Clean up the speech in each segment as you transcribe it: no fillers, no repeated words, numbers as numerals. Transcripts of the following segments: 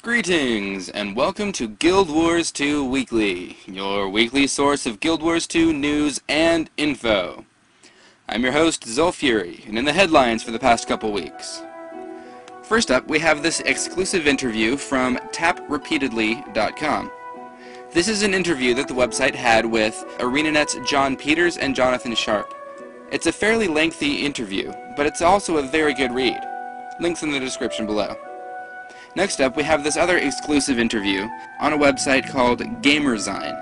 Greetings, and welcome to Guild Wars 2 Weekly, your weekly source of Guild Wars 2 news and info. I'm your host, Zolfury, and in the headlines for the past couple weeks. First up, we have this exclusive interview from taprepeatedly.com. This is an interview that the website had with ArenaNet's John Peters and Jonathan Sharp. It's a fairly lengthy interview, but it's also a very good read. Links in the description below. Next up, we have this other exclusive interview on a website called Gamerzine,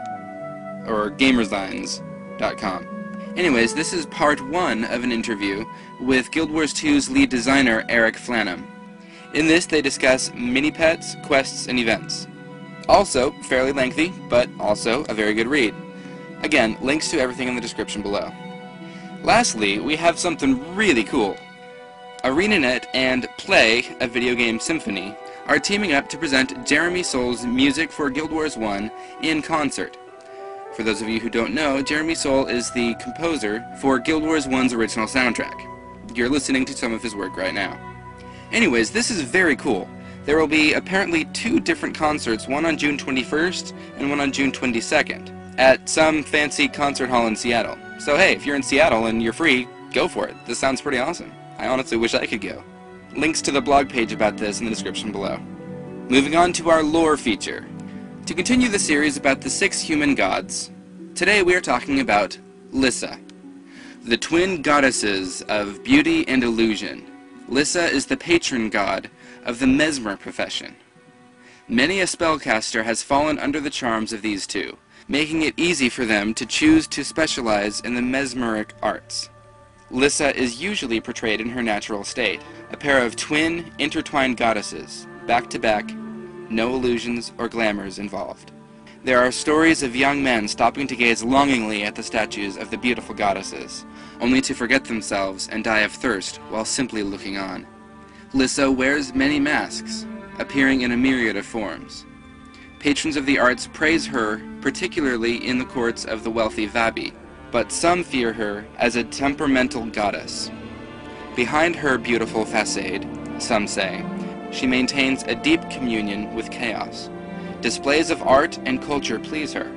or gamerzines.com. Anyways, this is part 1 of an interview with Guild Wars 2's lead designer, Eric Flanham. In this, they discuss mini-pets, quests, and events. Also, fairly lengthy, but also a very good read. Again, links to everything in the description below. Lastly, we have something really cool. ArenaNet and Play, a video game symphony, are teaming up to present Jeremy Soul's music for Guild Wars 1 in concert. For those of you who don't know, Jeremy Soul is the composer for Guild Wars 1's original soundtrack. You're listening to some of his work right now. Anyways, this is very cool. There will be apparently 2 different concerts, one on June 21st and one on June 22nd, at some fancy concert hall in Seattle. So hey, if you're in Seattle and you're free, go for it. This sounds pretty awesome. I honestly wish I could go. Links to the blog page about this in the description below. Moving on to our lore feature. To continue the series about the 6 human gods, today we are talking about Lyssa, the twin goddesses of beauty and illusion. Lyssa is the patron god of the mesmer profession. Many a spellcaster has fallen under the charms of these two, making it easy for them to choose to specialize in the mesmeric arts. Lyssa is usually portrayed in her natural state, a pair of twin, intertwined goddesses, back to back, no illusions or glamours involved. There are stories of young men stopping to gaze longingly at the statues of the beautiful goddesses, only to forget themselves and die of thirst while simply looking on. Lyssa wears many masks, appearing in a myriad of forms. Patrons of the arts praise her, particularly in the courts of the wealthy Vabi, but some fear her as a temperamental goddess. Behind her beautiful facade, some say, she maintains a deep communion with chaos. Displays of art and culture please her,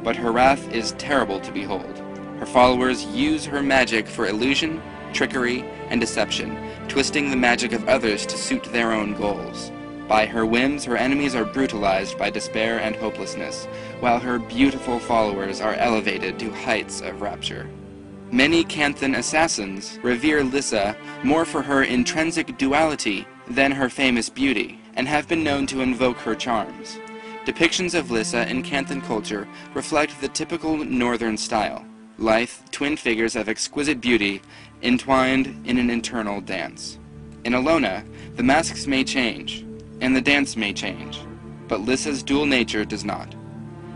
but her wrath is terrible to behold. Her followers use her magic for illusion, trickery, and deception, twisting the magic of others to suit their own goals. By her whims, her enemies are brutalized by despair and hopelessness, while her beautiful followers are elevated to heights of rapture. Many Canthan assassins revere Lyssa more for her intrinsic duality than her famous beauty, and have been known to invoke her charms. Depictions of Lyssa in Canthan culture reflect the typical northern style, lithe, twin figures of exquisite beauty entwined in an eternal dance. In Alona, the masks may change, and the dance may change, but Lyssa's dual nature does not.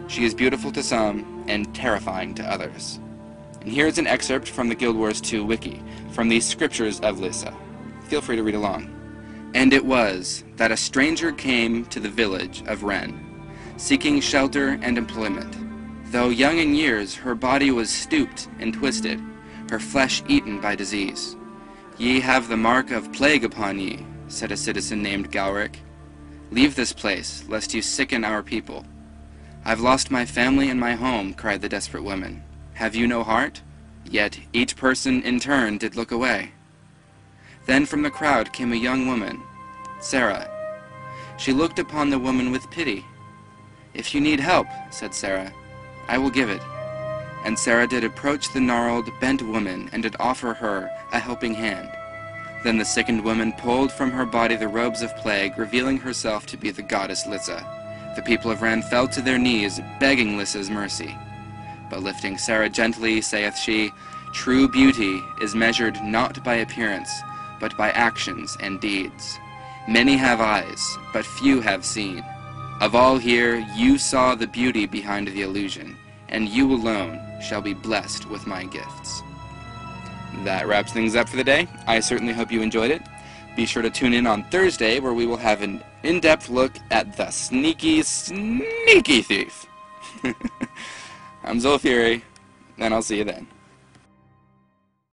She is beautiful to some and terrifying to others. And here's an excerpt from the Guild Wars 2 wiki, from the scriptures of Lyssa. Feel free to read along. And it was that a stranger came to the village of Ren, seeking shelter and employment. Though young in years, her body was stooped and twisted, her flesh eaten by disease. Ye have the mark of plague upon ye, said a citizen named Galric. Leave this place, lest you sicken our people. I've lost my family and my home, cried the desperate woman. Have you no heart? Yet each person in turn did look away. Then from the crowd came a young woman, Sarah. She looked upon the woman with pity. If you need help, said Sarah, I will give it. And Sarah did approach the gnarled, bent woman and did offer her a helping hand. Then the sickened woman pulled from her body the robes of plague, revealing herself to be the goddess Lyssa. The people of Ren fell to their knees, begging Lyssa's mercy. But lifting Sarah gently, saith she, true beauty is measured not by appearance, but by actions and deeds. Many have eyes, but few have seen. Of all here, you saw the beauty behind the illusion, and you alone shall be blessed with my gifts. That wraps things up for the day. I certainly hope you enjoyed it. Be sure to tune in on Thursday, where we will have an in-depth look at the sneaky thief. I'm Zolfury, and I'll see you then.